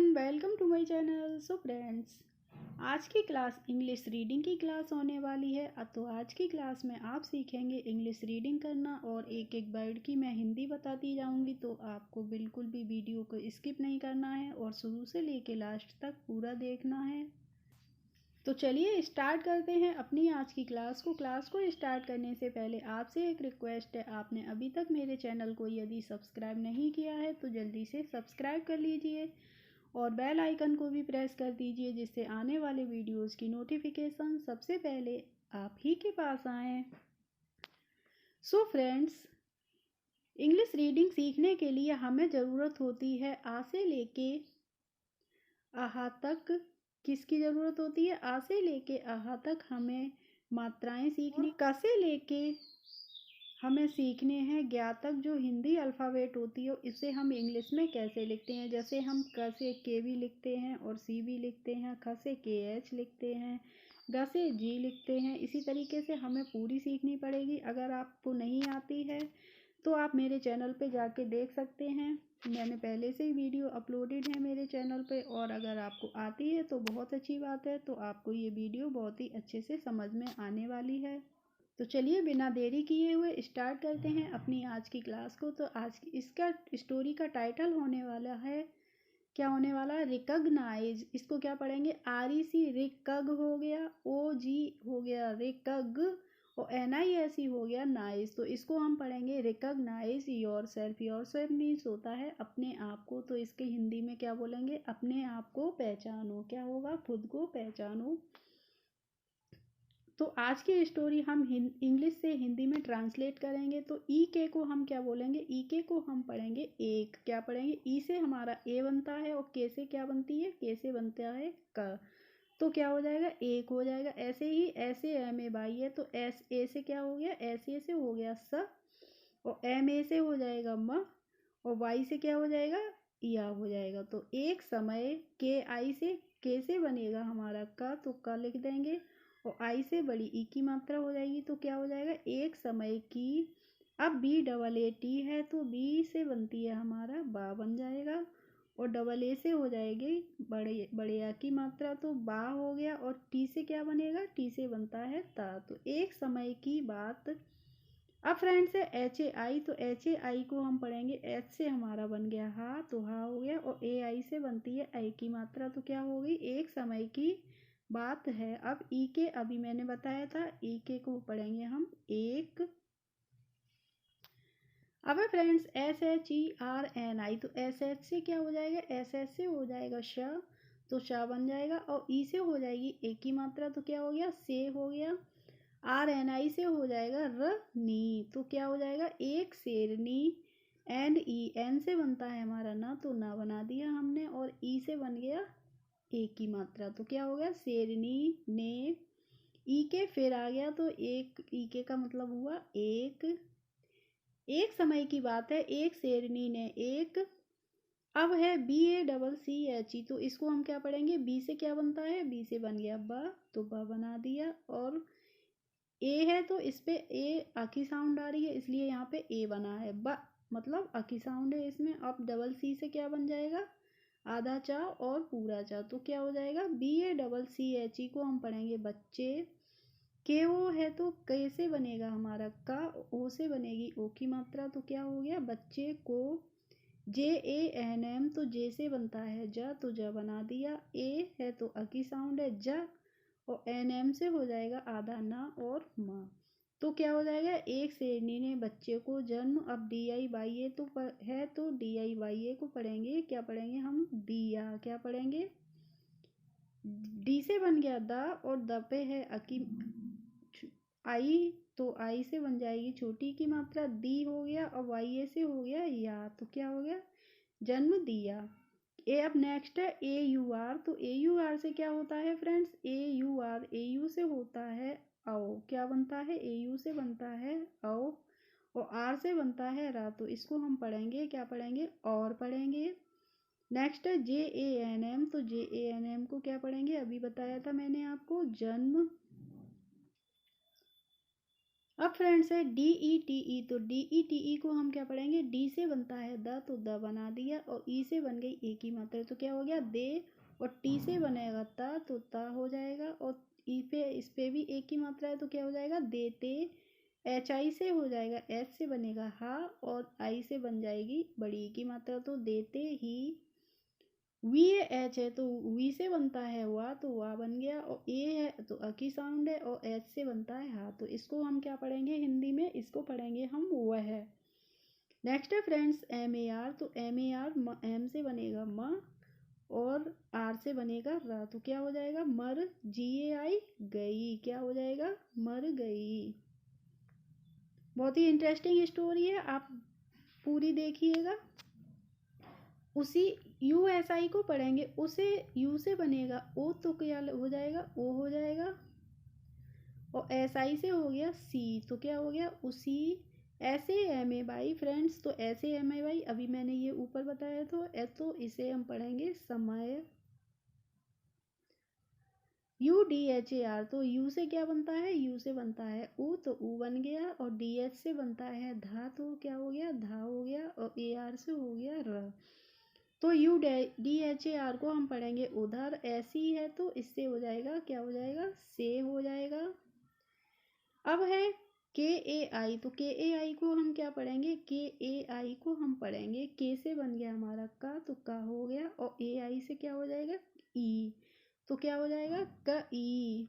Welcome to my channel. So friends, आज की class English reading की क्लास होने वाली है। तो आज की क्लास में आप सीखेंगे इंग्लिश रीडिंग करना और एक एक वर्ड की मैं हिंदी बताती जाऊंगी। तो आपको बिल्कुल भी वीडियो को स्किप नहीं करना है और शुरू से लेके लास्ट तक पूरा देखना है। तो चलिए स्टार्ट करते हैं अपनी आज की क्लास को स्टार्ट करने से पहले आपसे एक रिक्वेस्ट है, आपने अभी तक मेरे चैनल को यदि सब्सक्राइब नहीं किया है तो जल्दी से सब्सक्राइब कर लीजिए और बेल आइकन को भी प्रेस कर दीजिए, जिससे आने वाले वीडियोस की नोटिफिकेशन सबसे पहले आप ही के पास आए। सो फ्रेंड्स, इंग्लिश रीडिंग सीखने के लिए हमें ज़रूरत होती है आ से लेके आहा तक। किसकी ज़रूरत होती है? आ से लेके आहा तक हमें मात्राएं सीखनी। क से लेके हमें सीखने हैं ज्ञा तक। जो हिंदी अल्फ़ाबेट होती है इसे हम इंग्लिश में कैसे लिखते हैं, जैसे हम क से के भी लिखते हैं और सी भी लिखते हैं, ख से के एच लिखते हैं, ग से जी लिखते हैं। इसी तरीके से हमें पूरी सीखनी पड़ेगी। अगर आपको नहीं आती है तो आप मेरे चैनल पे जाके देख सकते हैं, मैंने पहले से ही वीडियो अपलोडेड है मेरे चैनल पे। और अगर आपको आती है तो बहुत अच्छी बात है, तो आपको ये वीडियो बहुत ही अच्छे से समझ में आने वाली है। तो चलिए बिना देरी किए हुए स्टार्ट करते हैं अपनी आज की क्लास को। तो आज की इसका स्टोरी का टाइटल होने वाला है, क्या होने वाला है? रिकग्नाइज। इसको क्या पढ़ेंगे? REC रिकग हो गया, OG हो गया रिकग, और NISE हो गया नाइस। तो इसको हम पढ़ेंगे recognise yourself. Yourself means होता है अपने आप को। तो इसके हिंदी में क्या बोलेंगे? अपने आप को पहचानो। क्या होगा? खुद को पहचानो। तो आज की स्टोरी हम इंग्लिश से हिंदी में ट्रांसलेट करेंगे। तो ई के को हम क्या बोलेंगे? ई के को हम पढ़ेंगे एक। क्या पढ़ेंगे? ई से हमारा ए बनता है और के से क्या बनती है? के से बनता है क। तो क्या हो जाएगा? एक हो जाएगा। ऐसे ही ऐसे एम ए बाई है, तो एस ए से क्या हो गया? ऐसे से हो गया स, और एम ए से हो जाएगा म, और वाई से क्या हो जाएगा? या हो जाएगा। तो एक समय के आई से के से बनेगा हमारा का, तो का लिख देंगे, और आई से बड़ी ई की मात्रा हो जाएगी। तो क्या हो जाएगा? एक समय की। अब बी डबल ए टी है तो बी से बनती है हमारा बा बन जाएगा, और डबल ए से हो जाएगी बड़े बड़े आ की मात्रा, तो बा हो गया। और टी से क्या बनेगा? टी से बनता है ता। तो एक समय की बात। अब फ्रेंड्स है एच ए आई, तो एच ए आई को हम पढ़ेंगे एच से हमारा बन गया हा, तो हा हो गया, और ए आई से बनती है आई की मात्रा, तो क्या हो गई? एक समय की बात है। अब ई के अभी मैंने बताया था, ई के को पढ़ेंगे हम एक। अब है फ्रेंड्स SHERNI, तो एस एच से क्या हो जाएगा? एस एच से हो जाएगा श, तो श बन जाएगा, और ई से हो जाएगी ए की मात्रा, तो क्या हो गया? से हो गया। RNI से हो जाएगा र नी, तो क्या हो जाएगा? एक शेरनी। एंड ई एन से बनता है हमारा ना, तो ना बना दिया हमने, और ई से बन गया एक की मात्रा, तो क्या हो गया? शेरनी ने। ई के फिर आ गया, तो एक ई के का मतलब हुआ एक। एक समय की बात है, एक शेरनी ने एक। अब है BACCHE, तो इसको हम क्या पढ़ेंगे? बी से क्या बनता है? बी से बन गया ब, तो ब बना दिया। और ए है तो इस पे ए आखी साउंड आ रही है, इसलिए यहाँ पे ए बना है। ब मतलब आखी साउंड है इसमें। अब डबल सी से क्या बन जाएगा? आधा चा और पूरा चा, तो क्या हो जाएगा? BACCHE को हम पढ़ेंगे बच्चे। के ओ है तो कैसे बनेगा हमारा का, ओ से बनेगी ओ की मात्रा, तो क्या हो गया? बच्चे को। JANM, तो जे से बनता है ज, तो ज बना दिया। ए है तो अ की साउंड है ज, और NM से हो जाएगा आधा ना और माँ, तो क्या हो जाएगा? एक शेरनी ने बच्चे को जन्म। अब DIYA तो है, तो DIYA को पढ़ेंगे, क्या पढ़ेंगे हम? दिया। क्या पढ़ेंगे? डी से बन गया द, और द पे है अकी आई, तो आई से बन जाएगी छोटी की मात्रा, दी हो गया, और वाई ए से हो गया या, तो क्या हो गया? जन्म दिया। ए अब नेक्स्ट है AUR, तो AUR से क्या होता है फ्रेंड्स? AUR AU से होता है आओ। क्या बनता है? AU से बनता है आओ, और आर से बनता है रा, तो इसको हम पढ़ेंगे, क्या पढ़ेंगे? और पढ़ेंगे। नेक्स्ट है JANM, तो JANM को क्या पढ़ेंगे? अभी बताया था मैंने आपको, जन्म। अब फ्रेंड्स है डी ई टी ई, तो डी ई टी ई को हम क्या पढ़ेंगे, डी से बनता है द, तो द बना दिया, और ई से बन गई एक ही मात्रा, तो क्या हो गया दे, और टी से बनेगा ता, तो ता हो जाएगा, और ई पे इस पे भी एक ही मात्रा है तो क्या हो जाएगा देते। एच आई से हो जाएगा, एच से बनेगा हा, और आई से बन जाएगी बड़ी ई की मात्रा, तो देते ही। वी एच है तो वी से बनता है वा, तो वा बन गया, और ए है तो अ की साउंड है, और एच से बनता है हा, तो इसको हम क्या पढ़ेंगे हिंदी में, इसको पढ़ेंगे हम वह है। नेक्स्ट है फ्रेंड्स एम ए आर, तो एम ए आर एम से बनेगा म, और आर से बनेगा रा, तो क्या हो जाएगा मर, जी ए आई गई, क्या हो जाएगा मर गई। बहुत ही इंटरेस्टिंग स्टोरी है, आप पूरी देखिएगा। उसी यू एस आई को पढ़ेंगे, उसे यू से बनेगा ओ, तो क्या हो जाएगा ओ हो जाएगा, और एस आई से हो गया सी, तो क्या हो गया उसी। ऐसे एम ए बाई फ्रेंड्स, तो ऐसे एम ए बाई अभी मैंने ये ऊपर बताया तो इसे हम पढ़ेंगे समय। You D H A R, तो यू से क्या बनता है, यू से बनता है ऊ, तो ऊ बन गया, और डी एच से बनता है धा, तो क्या हो गया धा हो गया, और ए आर से हो गया र, तो you D H A R को हम पढ़ेंगे उधर, ऐसी है तो इससे हो जाएगा क्या हो जाएगा से हो जाएगा। अब है के ए आई, तो के ए आई को हम क्या पढ़ेंगे, के ए आई को हम पढ़ेंगे के से बन गया हमारा का, तो का हो गया, और ए आई से क्या हो जाएगा ई, तो क्या हो जाएगा क ई।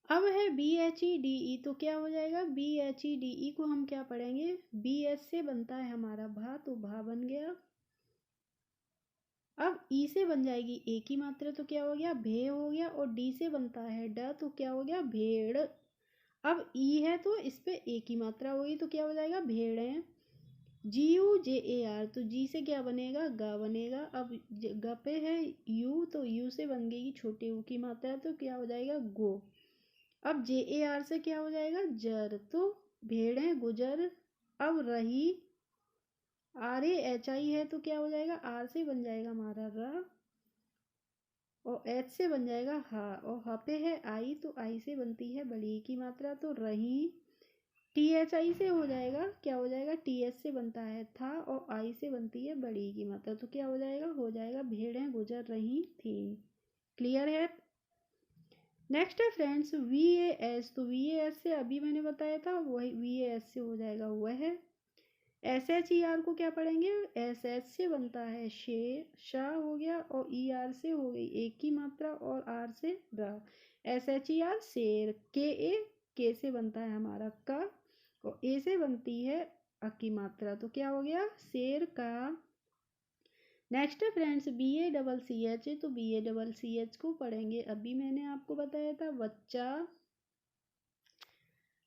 अब है B H E D E, तो क्या हो जाएगा B H E D E को हम क्या पढ़ेंगे, बी एच से बनता है हमारा भा, तो भा बन गया। अब ई से बन जाएगी एक ही मात्रा, तो क्या हो गया भे हो गया, और डी से बनता है ड, तो क्या हो गया भेड़। अब ई है तो इस पे एक ही मात्रा होगी, तो क्या हो जाएगा भेड़े। जी यू जे ए आर, तो जी से क्या बनेगा गा बनेगा, अब ग पे है यू, तो यू से बन गई छोटे यू की मात्रा, तो क्या हो जाएगा गो। अब जे ए आर से क्या हो जाएगा जर, तो भेड़ें गुजर। अब रही आर ए एच आई है, तो क्या हो जाएगा आर से बन जाएगा हमारा र, और एच से बन जाएगा हा, और हा पे है आई, तो आई से बनती है बड़ी की मात्रा, तो रही। टी एच आई से हो जाएगा क्या हो जाएगा, टी एच से बनता है था, और आई से बनती है बड़ी की मात्रा, तो क्या हो जाएगा भेड़ें गुजर रही थी। क्लियर है। नेक्स्ट है फ्रेंड्स वी ए एस, तो वी ए एस से अभी मैंने बताया था वही वी ए एस से हो जाएगा वह है। एस एच ई आर को क्या पढ़ेंगे, एस एच से बनता है शे, शाह हो गया, और ई आर से हो गई एक की मात्रा, और आर से रा, एस एच ई आर शेर। के से बनता है हमारा का, और ए से बनती है अ की मात्रा, तो क्या हो गया शेर का। नेक्स्ट है friends B A double C H है, तो B A double C H को पढ़ेंगे, अभी मैंने आपको बताया था बच्चा।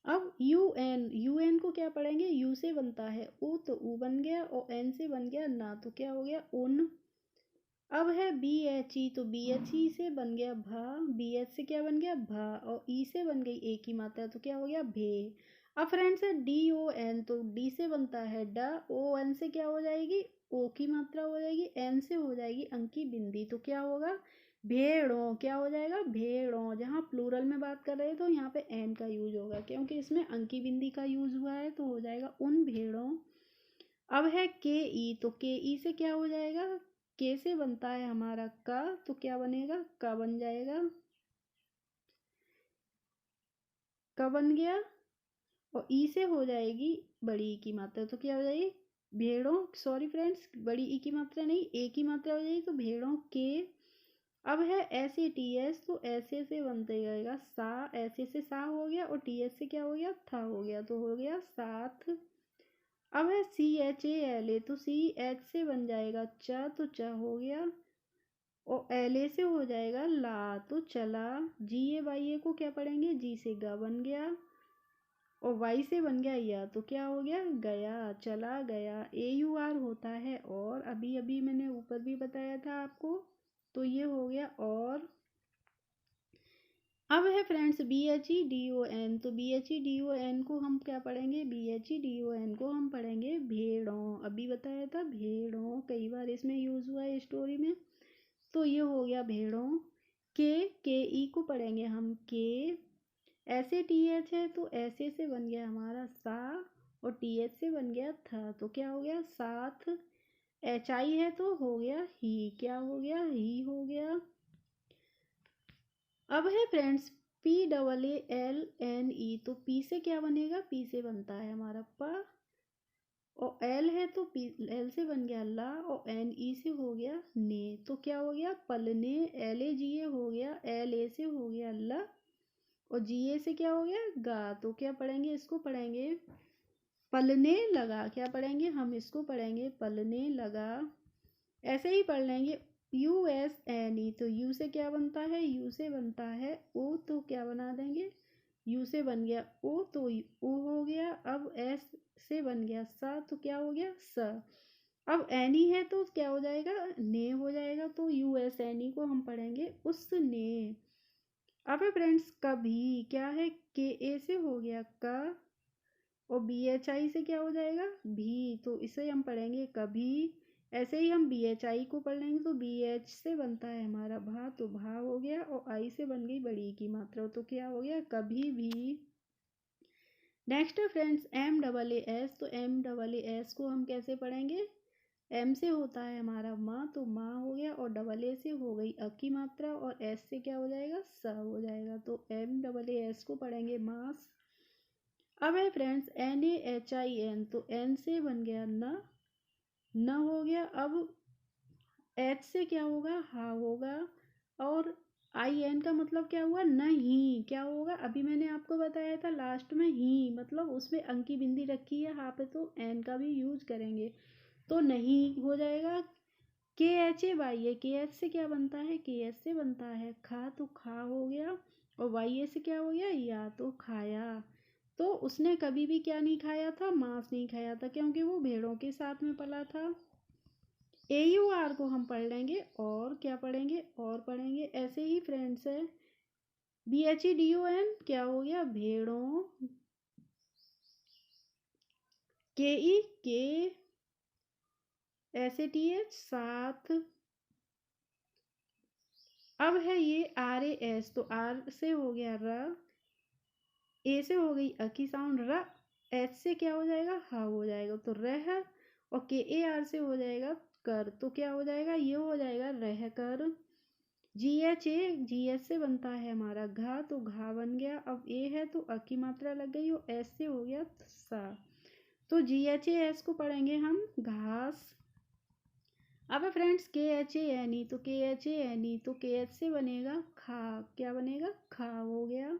अब यू एन को क्या पढ़ेंगे, यू से बनता है ऊ, तो ऊ बन गया, और एन से बन गया ना, तो क्या हो गया उन। अब है बी एच ई, तो बी एच ई से बन गया भा, बी एच से क्या बन गया भा, और ई से बन गई एक ही मात्रा, तो क्या हो गया भे। अब फ्रेंड्स है डी ओ एन, तो डी से बनता है ड, ओ एन से क्या हो जाएगी ओ की मात्रा हो जाएगी, एन से हो जाएगी अंक की बिंदी, तो क्या होगा भेड़ों, क्या हो जाएगा भेड़ों। जहाँ प्लूरल में बात कर रहे हैं तो यहाँ पे एन का यूज होगा, क्योंकि इसमें अंकी बिंदी का यूज हुआ है, तो हो जाएगा उन भेड़ों। अब है के ई, तो के ई से क्या हो जाएगा, के से बनता है हमारा का, तो क्या बनेगा का बन जाएगा, का बन गया, और ई से हो जाएगी बड़ी ई की मात्रा, तो क्या हो जाएगी भेड़ों, सॉरी फ्रेंड्स बड़ी ई की मात्रा नहीं ए की मात्रा हो जाएगी, तो भेड़ों के। अब है एस ए टी एस, तो ऐसे से बनते जाएगा सा, ऐसे से सा हो गया, और टी एस से क्या हो गया था हो गया, तो हो गया साथ। अब है C H A L A, तो सी एच से बन जाएगा च, तो च हो गया, और एल ए से हो जाएगा ला, तो चला। जी ए वाई ए को क्या पढ़ेंगे, जी से गा बन गया, और वाई से बन गया या, तो क्या हो गया गया चला गया। ए यू आर होता है और, अभी अभी मैंने ऊपर भी बताया था आपको, तो ये हो गया और। अब है friends B H E D O N, तो B H E D O N को हम क्या पढ़ेंगे, B H E D O N को हम पढ़ेंगे भेड़ों, अभी बताया था भेड़ों, कई बार इसमें यूज हुआ है स्टोरी में, तो ये हो गया भेड़ों। के ई को पढ़ेंगे हम के, ऐसे टी एच है तो ऐसे से बन गया हमारा सा, और टी एच से बन गया था, तो क्या हो गया साथ। एच आई है तो हो गया ही, क्या हो गया ही हो गया। अब है friends P double A L N E, तो पी से क्या बनेगा, पी से बनता है हमारा प, और एल है तो पी एल से बन गया ला, और एन ई से हो गया ने, तो क्या हो गया पलने। एल ए जी ए हो गया, एल ए से हो गया ला, और जी ए से क्या हो गया गा, तो क्या पढ़ेंगे इसको, पढ़ेंगे पलने लगा। क्या पढ़ेंगे हम इसको, पढ़ेंगे पलने लगा। ऐसे ही पढ़ लेंगे यू एस एन ई, तो यू से क्या बनता है, यू से बनता है ओ, तो क्या बना देंगे यू से बन गया ओ, तो ओ हो गया। अब एस से बन गया सा, तो क्या हो गया स। अब एन ई है तो क्या हो जाएगा ने हो जाएगा, तो यू एस एन ई को हम पढ़ेंगे उसने। अब है फ्रेंड्स कभी, क्या है के ए से हो गया का, और बी एच आई से क्या हो जाएगा भी, तो इसे हम पढ़ेंगे कभी। ऐसे ही हम बी एच आई को पढ़ लेंगे, तो बी एच से बनता है हमारा भा, तो भा हो गया, और आई से बन गई बड़ी की मात्रा, तो क्या हो गया कभी भी। नेक्स्ट है friends M double A S, तो एम डबल ए एस को हम कैसे पढ़ेंगे, एम से होता है हमारा माँ, तो माँ हो गया, और डबल ए से हो गई अ की मात्रा, और एस से क्या हो जाएगा स हो जाएगा, तो एम डबल ए एस को पढ़ेंगे मास। अब है friends N A H I N, तो एन से बन गया न हो गया। अब एच से क्या होगा हा होगा, और आई एन का मतलब क्या हुआ नहीं, क्या होगा अभी मैंने आपको बताया था लास्ट में ही, मतलब उसमें अंकी बिंदी रखी है हा पे, तो एन का भी यूज करेंगे, तो नहीं हो जाएगा। के एच ए वाई ए, के एच से क्या बनता है, के एच से बनता है खा, तो खा हो गया, और वाई ए से क्या हो गया या, तो खाया। तो उसने कभी भी क्या नहीं खाया था, मांस नहीं खाया था, क्योंकि वो भेड़ों के साथ में पला था। ए यू आर को हम पढ़ लेंगे, और क्या पढ़ेंगे, और पढ़ेंगे। ऐसे ही फ्रेंड्स है B H E D O N, क्या हो गया भेड़ों, के ई के, एस ए टी एच साथ। अब है ये आर ए एस, तो आर से हो गया र, ए से हो गई अ की साउंड र, एच से क्या हो जाएगा हा हो जाएगा, तो रह, और के ए आर से हो जाएगा कर, तो क्या हो जाएगा ये हो जाएगा रह कर। जी एच ए, जी एच से बनता है हमारा घा, तो घा बन गया। अब ए है तो अ की मात्रा लग गई, और एस से हो गया सा, तो जी एच ए एस को पढ़ेंगे हम घास। अब फ्रेंड्स के एच ए एन ई, तो के एच ए एन ई, तो के एच से बनेगा खा, क्या बनेगा खा हो गया,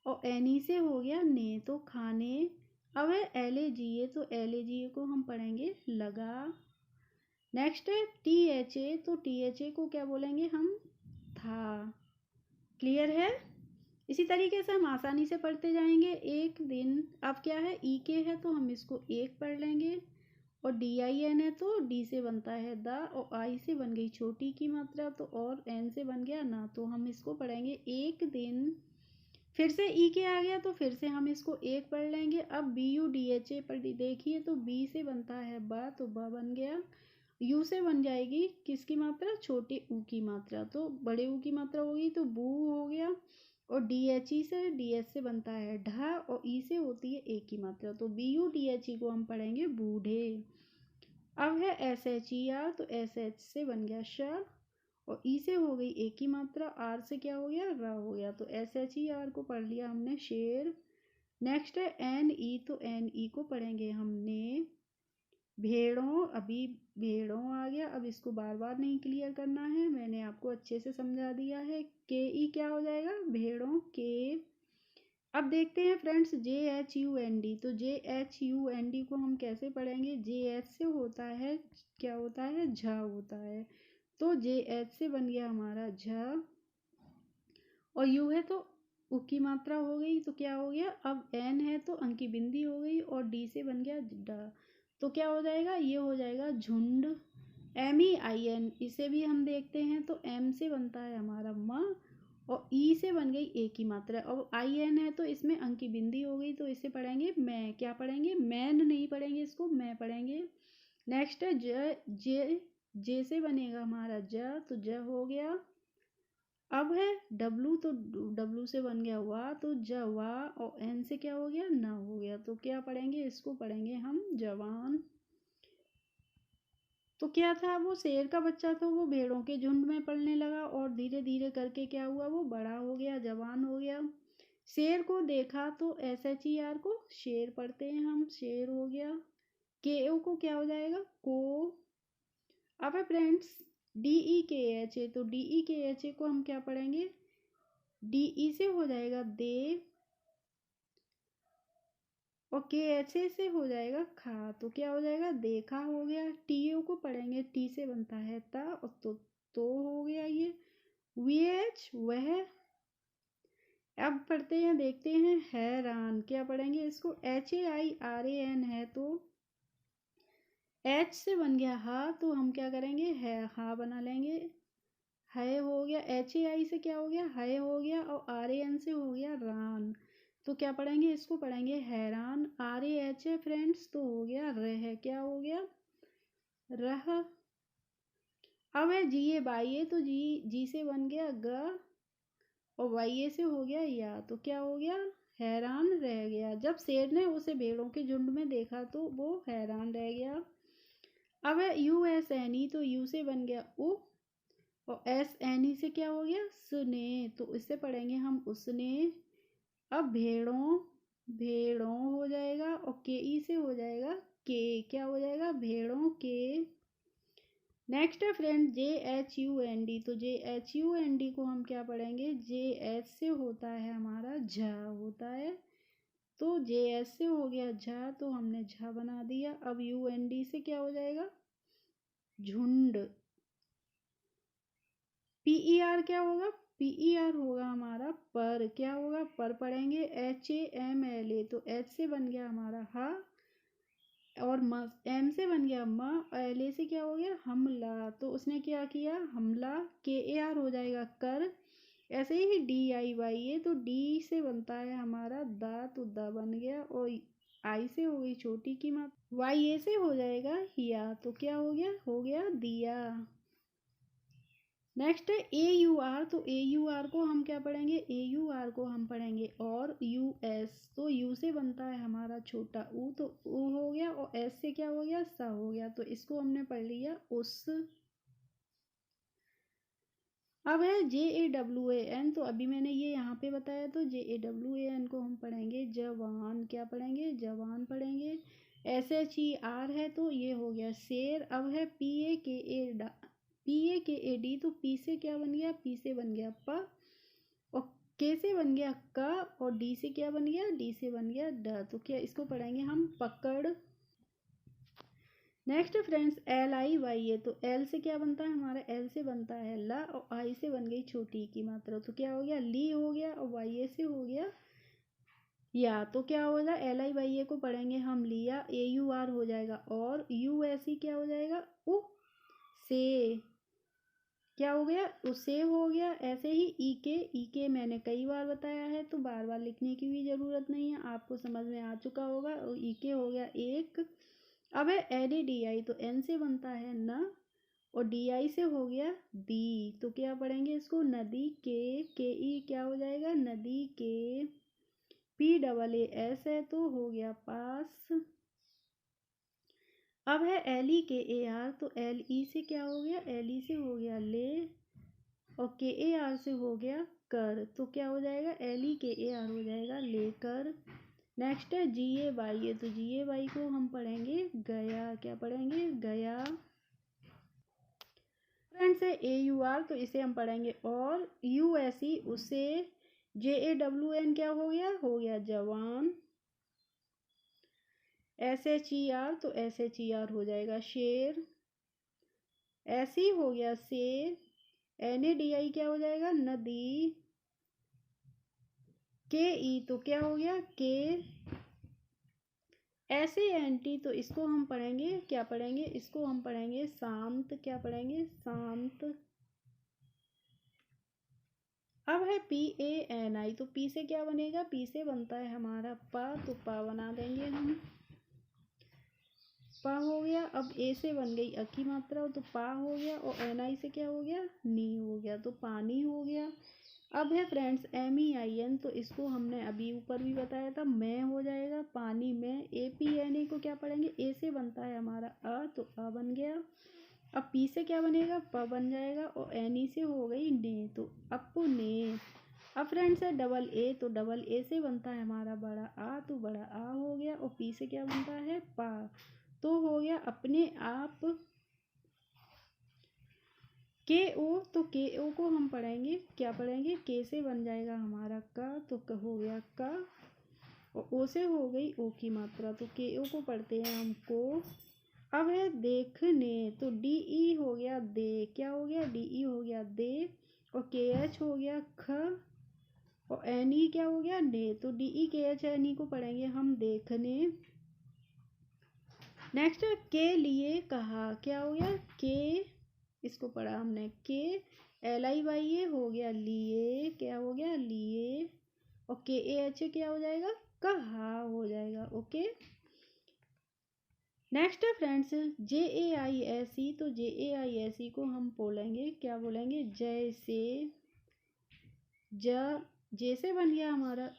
और एन ई से हो गया ने, तो खाने। अब है एल ए जी ए, तो एल ए जी ए को हम पढ़ेंगे लगा। नेक्स्ट है टी एच ए, तो टी एच ए को क्या बोलेंगे हम था। क्लियर है। इसी तरीके से हम आसानी से पढ़ते जाएंगे एक दिन। अब क्या है ई के है तो हम इसको एक पढ़ लेंगे, और डी आई एन है तो डी से बनता है द, और आई से बन गई छोटी की मात्रा, तो और एन से बन गया ना, तो हम इसको पढ़ेंगे एक दिन। फिर से ई के आ गया तो फिर से हम इसको एक पढ़ लेंगे। अब B U D H A पर देखिए, तो बी से बनता है ब, तो ब बन गया। यू से बन जाएगी किसकी मात्रा, छोटे ऊ की मात्रा, तो बड़े ऊ की मात्रा होगी तो बू हो गया। और डी एच ई से डी एच से बनता है ढा, और ई से होती है ए की मात्रा, तो B U D H E को हम पढ़ेंगे बूढ़े। अब है एस एच ई आर, तो एस एच से बन गया श, और ई से हो गई ए की मात्रा, आर से क्या हो गया रा हो गया, तो एस एच ई आर को पढ़ लिया हमने शेर। नेक्स्ट है एन ई, तो एन ई को पढ़ेंगे हमने भेड़ों। अभी भेड़ों आ गया, अब इसको बार बार नहीं क्लियर करना है, मैंने आपको अच्छे से समझा दिया है। के ई क्या हो जाएगा भेड़ों के। अब देखते हैं friends J H U N D, तो J H U N D को हम कैसे पढ़ेंगे, जे एच से होता है क्या होता है झ होता है, तो जे एच से बन गया हमारा झ, और यू है तो उ की मात्रा हो गई, तो क्या हो गया। अब एन है तो अंकी बिंदी हो गई, और डी से बन गया ड, तो क्या हो जाएगा ये हो जाएगा झुंड। एम ई आई एन, इसे भी हम देखते हैं, तो एम से बनता है हमारा म, और ई से बन गई ए की मात्रा, और आई एन है तो इसमें अंकी बिंदी हो गई, तो इसे पढ़ेंगे मैं, क्या पढ़ेंगे मैन नहीं पढ़ेंगे इसको मैं पढ़ेंगे। नेक्स्ट है ज जे, जे से बनेगा हमारा ज, तो ज हो गया। अब है डब्लू, तो डब्लू से बन गया वाह, तो जवा, और एन से क्या हो गया, ना हो गया। तो क्या पढ़ेंगे, इसको पढ़ेंगे हम जवान। तो क्या था, वो शेर का बच्चा था, वो भेड़ों के झुंड में पलने लगा और धीरे धीरे करके क्या हुआ, वो बड़ा हो गया, जवान हो गया। शेर को देखा तो SHER को शेर पढ़ते हैं हम, शेर हो गया। KO को क्या हो जाएगा, को। अब है फ्रेंड्स DEKHA, तो DEKHA को हम क्या पढ़ेंगे, DE से हो जाएगा दे, और KHA से हो जाएगा खा, तो क्या हो जाएगा, देखा हो गया। TO को पढ़ेंगे, टी से बनता है ता, और तो हो गया ये। VH वह। अब पढ़ते हैं, देखते हैं हैरान, क्या पढ़ेंगे इसको, HAIRAN है, तो H से बन गया हा, तो हम क्या करेंगे, है हा बना लेंगे। है हो गया, HAI से क्या हो गया, है हो गया, और RAN से हो गया रान। तो क्या पढ़ेंगे, इसको पढ़ेंगे हैरान। RAH है फ्रेंड्स, तो हो गया रह, क्या हो गया, रह। अब है GAYA, तो जी से बन गया ग, और YA से हो गया या, तो क्या हो गया, हैरान रह गया। जब शेर ने उसे भेड़ों के झुंड में देखा तो वो हैरान रह गया। अब है USNE, तो यू से बन गया उ, और SNE से क्या हो गया, सुने, तो इससे पढ़ेंगे हम उसने। अब भेड़ों, भेड़ों हो जाएगा, और KE से हो जाएगा के, क्या हो जाएगा, भेड़ों के। नेक्स्ट है फ्रेंड JHUND, तो JHUND को हम क्या पढ़ेंगे, JH से होता है हमारा झा होता है, तो JH से हो गया झा, तो हमने झा बना दिया। अब UND से क्या हो जाएगा, झुंड। PER क्या होगा, PER होगा हमारा पर, क्या होगा, पर पढ़ेंगे। HAMLA, तो H से बन गया हमारा हा, और M से बन गया म, और LA से क्या हो गया, हमला, तो उसने क्या किया, हमला। KAR हो जाएगा कर। ऐसे ही DIYA, तो D से बनता है हमारा दा, तो दा बन गया, और I से हो गई छोटी की मात्रा, YA से हो जाएगा या, तो क्या हो गया दिया। नेक्स्ट है AUR, तो AUR को हम क्या पढ़ेंगे, AUR को हम पढ़ेंगे और US, तो U से बनता है हमारा छोटा ऊ, तो ऊ हो गया, और S से क्या हो गया, सा हो गया, तो इसको हमने पढ़ लिया उस। अब है JAWAN, तो अभी मैंने ये यहाँ पे बताया, तो JAWAN को हम पढ़ेंगे जवान, क्या पढ़ेंगे, जवान पढ़ेंगे। SHER है, तो ये हो गया शेर। अब है PAKAD, तो पी से क्या बन गया, पी से बन गया प, और के से बन गया क, और डी से क्या बन गया, डी से बन गया ड, तो क्या इसको पढ़ेंगे हम पकड़। नेक्स्ट फ्रेंड्स LIYA, तो L से क्या बनता है हमारा, L से बनता है ला, और I से बन गई छोटी की मात्रा, तो क्या हो गया, ली हो गया, और YA से हो गया या, तो क्या होगा, LIYA को पढ़ेंगे हम लिया। AUR हो जाएगा, और USE क्या हो जाएगा, उ से, क्या हो गया, उसे हो गया। ऐसे ही EK मैंने कई बार बताया है, तो बार बार लिखने की भी ज़रूरत नहीं है, आपको समझ में आ चुका होगा। और EK हो गया एक। अब है NADI, तो N से बनता है न, और DI से हो गया दी, तो क्या पढ़ेंगे इसको, नदी के ई क्या हो जाएगा, नदी के। PAAS है, तो हो गया पास। अब है LEKAR, तो LE से क्या हो गया, LE से हो गया ले, और KAR से हो गया कर, तो क्या हो जाएगा, LEKAR हो जाएगा लेकर। नेक्स्ट है GAYA, तो GAY को हम पढ़ेंगे गया, क्या पढ़ेंगे, गया। फ्रेंड्स है AUR, तो इसे हम पढ़ेंगे और USE उसे। JAWN क्या हो गया जवान। SHER, तो SHER हो जाएगा शेर। ऐसी हो गया शेर। NADI क्या हो जाएगा, नदी। KE, तो क्या हो गया के। SANT, तो इसको हम पढ़ेंगे, क्या पढ़ेंगे, इसको हम पढ़ेंगे शांत, क्या पढ़ेंगे, शांत। अब है PANI, तो पी से क्या बनेगा, पी से बनता है हमारा पा, तो पा बना देंगे हम। पा हो गया। अब ए से बन गई अ की मात्रा, तो पा हो गया, और एन आई से क्या हो गया, नी हो गया, तो पानी हो गया। अब है फ्रेंड्स MEIN, तो इसको हमने अभी ऊपर भी बताया था, मैं हो जाएगा, पानी में। APNA को क्या पढ़ेंगे, ए से बनता है हमारा अ, तो अ बन गया। अब पी से क्या बनेगा, प बन जाएगा, और NE से हो गई ने, तो अपने। अब फ्रेंड्स है डबल ए, तो डबल ए से बनता है हमारा बड़ा आ, तो बड़ा आ हो गया, और पी से क्या बनता है, पा, तो हो गया अपने आप। के ओ, तो के ओ को हम पढ़ेंगे, क्या पढ़ेंगे, के से बन जाएगा हमारा का, तो हो गया का, और ओ से हो गई ओ की मात्रा, तो के ओ को पढ़ते हैं हम को। अब है देखने, तो DE हो गया दे, क्या हो गया, DE हो गया दे, और KH हो गया ख, और NE क्या हो गया ने, तो DEKH NE को पढ़ेंगे हम देखने। नेक्स्ट के लिए कहा, क्या हो गया, के, इसको पढ़ा हमने के, LIYA हो गया लिए, क्या हो गया लिए, और KAH क्या हो जाएगा, कहा हो जाएगा। ओके, नेक्स्ट है फ्रेंड्स JAISE, तो JAISE को हम बोलेंगे, क्या बोलेंगे, जैसे, जैसे बन गया हमारा,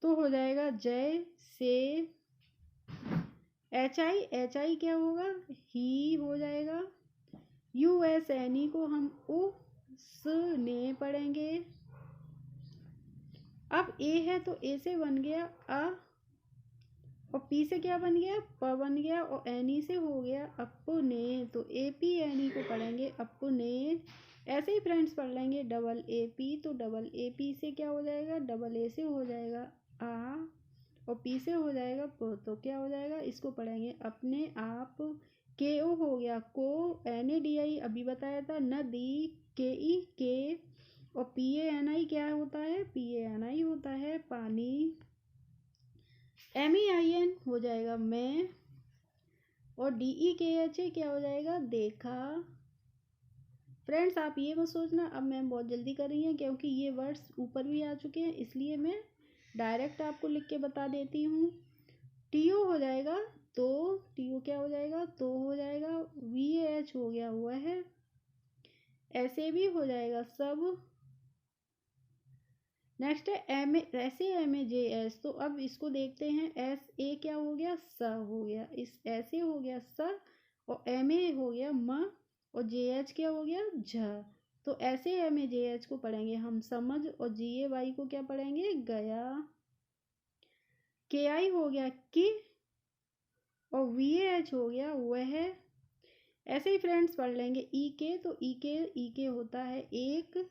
तो हो जाएगा जय से। HI क्या होगा, ही हो जाएगा। USNE को हम उस ने पढ़ेंगे। अब ए है, तो ए से बन गया अ, और पी से क्या बन गया, प बन गया, और NE से हो गया अपने, तो APNE को पढ़ेंगे अपने। ऐसे ही फ्रेंड्स पढ़ लेंगे डबल AP, तो डबल AP से क्या हो जाएगा, डबल A से हो जाएगा आ, और पी से हो जाएगा प, तो क्या हो जाएगा, इसको पढ़ेंगे अपने आप। KO हो गया को, NADI अभी बताया था, नदी, KE के, और PANI क्या होता है, PANI होता है पानी। MEIN हो जाएगा मैं, और DEKH क्या हो जाएगा, देखा। फ्रेंड्स आप ये मत सोचना अब मैम बहुत जल्दी कर रही हैं, क्योंकि ये वर्ड्स ऊपर भी आ चुके हैं, इसलिए मैं डायरेक्ट आपको लिख के बता देती हूँ। TO हो जाएगा तो, TO क्या हो जाएगा, तो हो जाएगा। VAH हो गया हुआ है, ऐसे भी हो जाएगा सब। नेक्स्ट है MAJS, तो अब इसको देखते हैं। SA क्या हो गया, स हो गया, इस ऐसे हो गया स, और MA हो गया म, और JH क्या हो गया, झ। तो ऐसे MAJH को पढ़ेंगे हम समझ, और GAY को क्या पढ़ेंगे, गया। KI हो गया कि, और VAH हो गया वह। ऐसे ही फ्रेंड्स पढ़ लेंगे EK, तो EK होता है एक,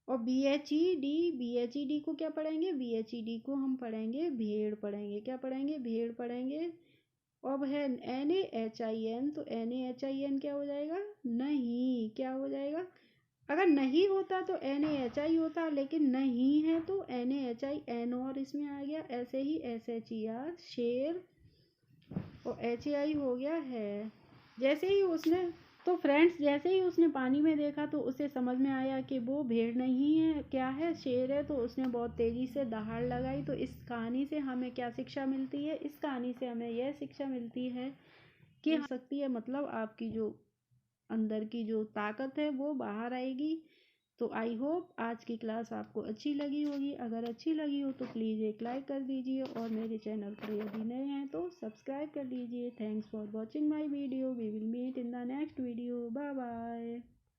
और BHED को क्या पढ़ेंगे, BHED को हम पढ़ेंगे भेड़ पढ़ेंगे, क्या पढ़ेंगे, भेड़ पढ़ेंगे। अब है NaHIN, तो NaHIN क्या हो जाएगा, नहीं, क्या हो जाएगा, अगर नहीं होता तो NaHI होता, लेकिन नहीं है तो NaHIN, और इसमें आ गया। ऐसे ही SHER शेर, और HAI हो गया है। जैसे ही उसने, तो फ्रेंड्स जैसे ही उसने पानी में देखा तो उसे समझ में आया कि वो भेड़ नहीं है, क्या है, शेर है, तो उसने बहुत तेज़ी से दहाड़ लगाई। तो इस कहानी से हमें क्या शिक्षा मिलती है, इस कहानी से हमें यह शिक्षा मिलती है कि हो सकती है, मतलब आपकी जो अंदर की जो ताकत है वो बाहर आएगी। तो आई होप आज की क्लास आपको अच्छी लगी होगी। अगर अच्छी लगी हो तो प्लीज़ एक लाइक कर दीजिए, और मेरे चैनल पर यदि नए हैं तो सब्सक्राइब कर लीजिए। Thanks for watching my video. We will meet in the next video. Bye bye.